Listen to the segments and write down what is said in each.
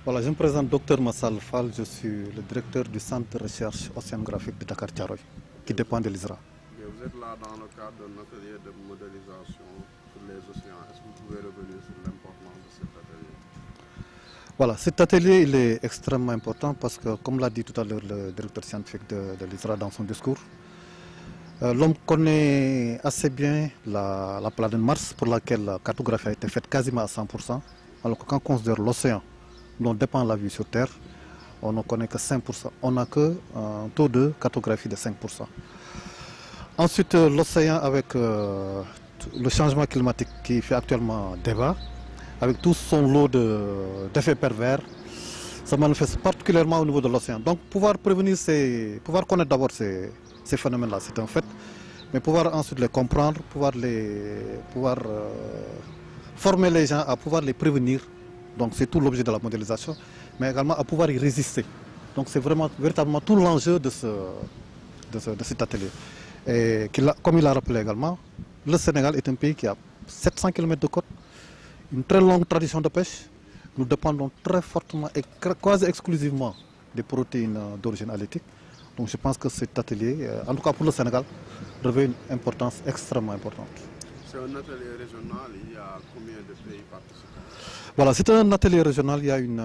Voilà, je me présente Dr Massal Fall, je suis le directeur du centre de recherche océanographique de Dakar Thiaroye, qui dépend de l'ISRA. Vous êtes là dans le cadre d'un atelier de modélisation sur les océans. Est-ce que vous pouvez revenir sur l'importance de cet atelier? Voilà, cet atelier il est extrêmement important parce que, comme l'a dit tout à l'heure le directeur scientifique de l'ISRA dans son discours, l'homme connaît assez bien la planète Mars pour laquelle la cartographie a été faite quasiment à 100%, alors que quand on considère l'océan dont dépend la vie sur Terre, on ne connaît que 5%. On n'a qu'un taux de cartographie de 5%. Ensuite, l'océan avec le changement climatique qui fait actuellement débat, avec tout son lot d'effets pervers, ça manifeste particulièrement au niveau de l'océan. Donc pouvoir prévenir, pouvoir connaître d'abord ces phénomènes-là, c'est un fait, mais pouvoir ensuite les comprendre, pouvoir former les gens à pouvoir les prévenir. Donc c'est tout l'objet de la modélisation, mais également à pouvoir y résister. Donc c'est vraiment véritablement tout l'enjeu de cet atelier. Et comme il l'a rappelé également, le Sénégal est un pays qui a 700 km de côte, une très longue tradition de pêche. Nous dépendons très fortement et quasi exclusivement des protéines d'origine halieutique. Donc je pense que cet atelier, en tout cas pour le Sénégal, revêt une importance extrêmement importante. C'est un atelier régional, il y a combien de pays participants? Voilà, c'est un atelier régional, il y a une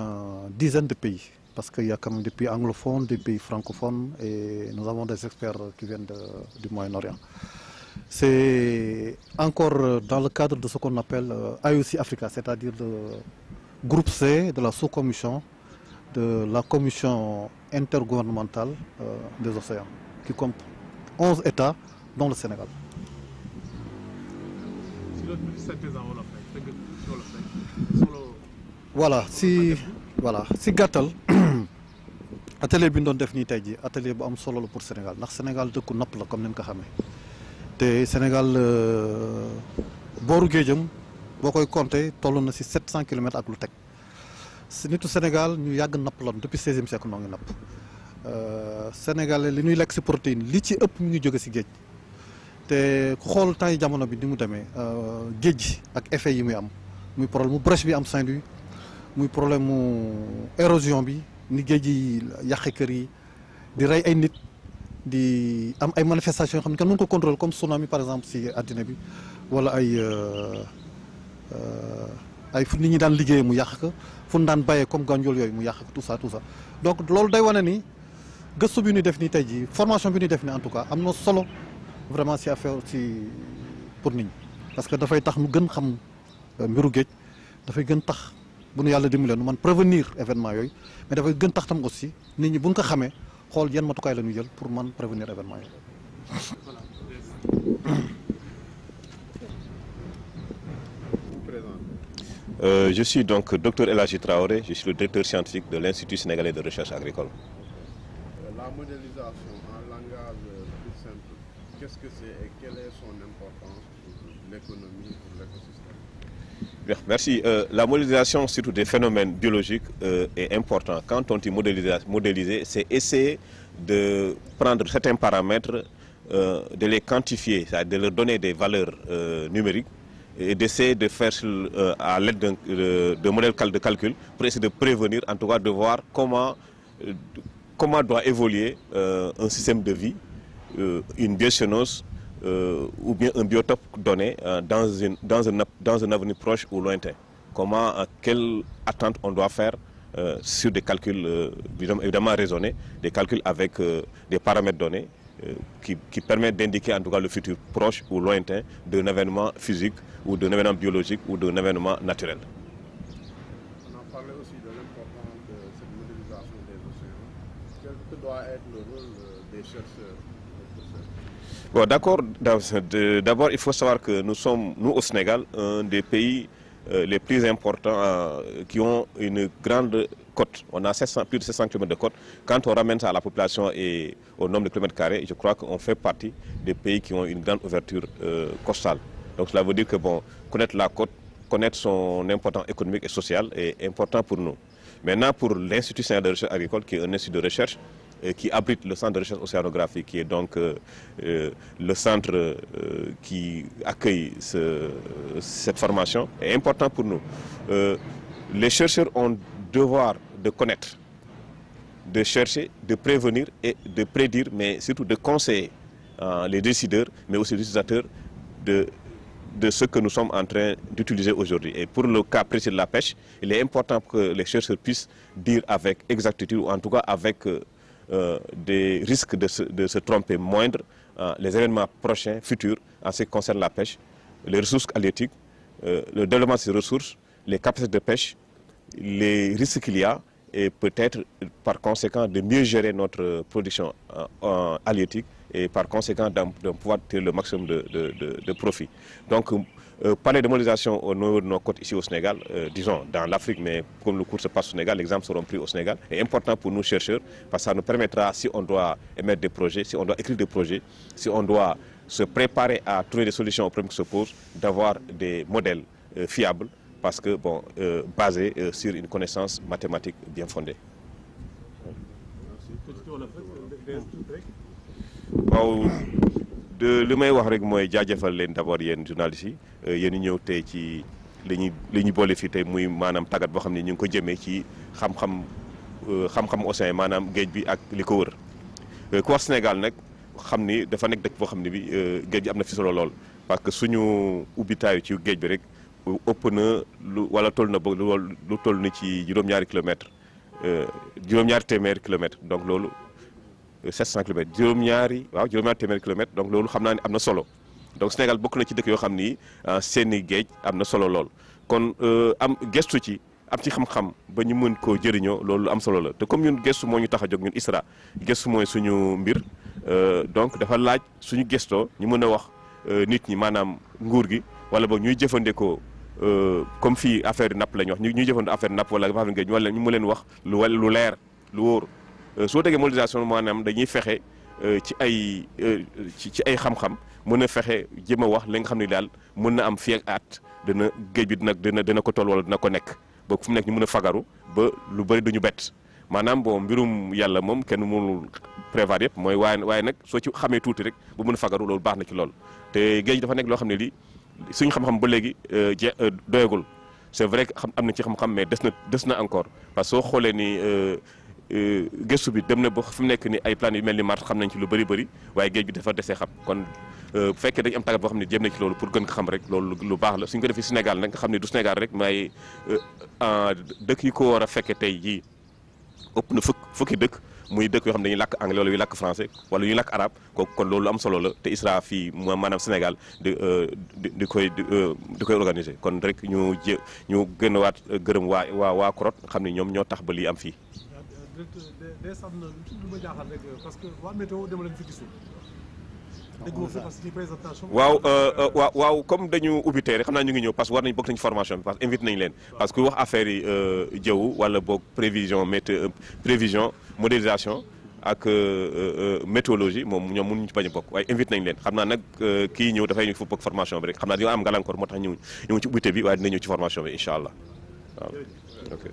dizaine de pays, parce qu'il y a quand même des pays anglophones, des pays francophones, et nous avons des experts qui viennent du Moyen-Orient. C'est encore dans le cadre de ce qu'on appelle IOC Africa, c'est-à-dire le groupe C de la sous-commission de la commission intergouvernementale des océans, qui compte 11 États, dont le Sénégal. Voilà, si gàttal atelier bi ñu doon def nii tey jii atelier bu am solo la pour Sénégal ndax Sénégal dëkku napp la comme ni nga ko xamee te Sénégal booru géejam boo koy compter toll na si 700 km ak lu teg nitu Sénégal ñu yàgg napp la depuis 16e siècle noo ngi napp Sénégal li ñuy lekk si protéine li ci ëpp mi ngi jóge si géej te ku xool temps yi jamono bi ni mu demee géej gi ak effet yi muy am muy problème mu brèche bi am Saint-Louis muy problème mu érosion bi ni géej gi yàqe kër yi di rey ay nit di am ay manifestations yoo xam ne kenn mënu ko contrôler comme tsunami par exemple si àddina bi wala ay fu nit ñi daan liggéeyee mu yàq ko fu ñu daan bayee comme gànjool yooyu mu yàq ko tout ça donc loolu day wane ni gëstu bi ñuy def nii tey jii formation bi ñuy def nii en tout cas am na solo vraiment si affaire si pour nit ñi parce que dafay tax nu gën xam mbiru géej dafay gën tax bu nu yàlla dimbalee nu man prévenir événement yooyu mais dafay gën tax tam aussi nit ñi bu ñu ko xamee xool yan matukaay la ñuy jël pour man prévenir événement yooyu. Je suis donc Dr El Hadji Traoré, je suis le directeur scientifique de l'Institut sénégalais de recherche agricole. La modélisation en langage plus simple, qu'est-ce que c'est et quelle est son importance pour l'économie, pour l'écosystème? Bien, merci. La modélisation surtout des phénomènes biologiques est importante. Quand on dit modéliser, c'est essayer de prendre certains paramètres, de les quantifier, de leur donner des valeurs numériques et d'essayer de faire à l'aide de modèles de calcul pour essayer de prévenir, en tout cas de voir comment doit évoluer un système de vie, une biocénose ou bien un biotope donné dans un avenir proche ou lointain. Quelle attente on doit faire sur des calculs évidemment raisonnés, des calculs avec des paramètres donnés qui permettent d'indiquer en tout cas le futur proche ou lointain d'un événement physique ou d'un événement biologique ou d'un événement naturel. On a parlé aussi de l'importance de cette modélisation des océans. Quel doit être le rôle des chercheurs? Bon, d'accord. D'abord, il faut savoir que nous sommes, nous au Sénégal, un des pays les plus importants qui ont une grande côte. On a plus de 700 km de côte. Quand on ramène ça à la population et au nombre de kilomètres carrés, je crois qu'on fait partie des pays qui ont une grande ouverture costale. Donc cela veut dire que bon, connaître la côte, connaître son importance économique et sociale est important pour nous. Maintenant, pour l'Institut sénégalais de recherche agricole, qui est un institut de recherche, qui abrite le centre de recherche océanographique, qui est donc le centre qui accueille cette formation, est important pour nous. Les chercheurs ont devoir de connaître, de chercher, de prévenir et de prédire, mais surtout de conseiller les décideurs, mais aussi les utilisateurs de ce que nous sommes en train d'utiliser aujourd'hui. Et pour le cas précis de la pêche, il est important que les chercheurs puissent dire avec exactitude, ou en tout cas avec des risques de se tromper moindres, les événements prochains, futurs, en ce qui concerne la pêche, les ressources halieutiques, le développement de ces ressources, les capacités de pêche, les risques qu'il y a, et peut-être par conséquent de mieux gérer notre production halieutique et par conséquent de pouvoir tirer le maximum de profit. Donc parler de modélisation au niveau de nos côtes ici au Sénégal, disons dans l'Afrique, mais comme le cours se passe au Sénégal, les exemples seront pris au Sénégal, est important pour nous chercheurs parce que ça nous permettra, si on doit émettre des projets, si on doit écrire des projets, si on doit se préparer à trouver des solutions aux problèmes qui se posent, d'avoir des modèles fiables, parce que bon, basé sur une connaissance mathématique bien fondée. waaw li may wax rek mooy jaajëfal leen d'abord yéen journalistes yi yéen ñëw tey ci li ñuy boole fii tey muy maanaam tàggat boo xam ne ñu ngi ko jëmee ci xam-xam océan maanaam géej bi ak li ko wër ku wax Sénégal nag xam ni dafa nekk dëkk boo xam ne bi géej bi am na fi solo lool parce que suñu ubbitaayu ci géej bi rek ëpp na wala toll na ba lu toll ni ci juróom-ñaari kilomètres juróom-ñaari téeméeri kilomètres donc loolu 700 kilomètres juróom-ñaari téeméeri kilomètres donc loolu xam naa ne am na solo donc Sénégal bokk na ci dëkk yoo xam ni seeni géej am na solo lool kon am gestu ci am ci xam-xam ba ñu mën koo jëriñoo loolu am solo la te comme ñun gestu moo ñu tax a jóg ñun ISRA gestu mooy suñu mbir donc dafa laaj suñu gestoo ñu mën a wax nit ñi maanaam nguur gi wala boog ñuy jëfandikoo comme fii affaire napp la ñu wax ñuy jëfandikoo affaire napp wala affaire géej wala ñu mu leen wax lu leer lu wóor soo tegee modélisation maanaam dañuy fexe ci ay xam-xam mën a fexe jéem a wax li nga xam ne daal mën na am fii ak at dana géej bi dina ko toll wala dina ko nekk ba fu mu nekk ñu mën a fagaru ba lu bëri duñu bett maanaam bon mbirum yàlla moom kenn mënul prévoir yëpp mooy waaye nag soo ci xamee tuuti rek ba mën a fagaru loolu baax na ci lool te géej dafa nekk loo xam ne lii suñu xam-xam ba léegi doyagul c'est vrai que am na ci xam-xam mais des na encore parce que soo xoolee ni gëstu bi dem na ba fu mu nekk ni ay planètes yu mel ni Mars xam nañ ci lu bëri waaye géej bi dafa desee xam kon bu fekkee dañu am tàggat boo xam ne jéem na ci loolu pour gën ko xam rek loolu lu baax la suñ ko defee Sénégal nag nga xam ne du Sénégal rek mais dëkk yi ko war a fekkee tey jii ëpp na fukki dëkk muy dëkk yoo xam ne dañuy làkk anglais wala yu làkk français wala yu làkk arabe kooku kon loolu am solo la te ISRA fii maanaam Sénégal di koy organiser kon rek ñu gën a waat gërëm waa CROT xam ne ñoom ñoo tax ba lii am fii. des am na lu ma jaaxal rek parce que waa météo dama leen fi gisul. dégg nga fi parce que ci présentation. waaw comme dañu ubbi tey rek xam naa ñu ngi ñëw parce que war nañu bokk nañu formation bi parce que invité nañu leen. parce que wax affaire yi jaww wala boog prévision modélisation ak météorologie moom ñoom mënuñu ci bañ a bokk waaye invité nañu leen xam naa nag kii ñëw dafay ñu fa bokk formation bi rek xam naa dina am gàllankoor moo tax ñu ci ubbite bi waaye dina ñëw ci formation bi incha allah waaw ok.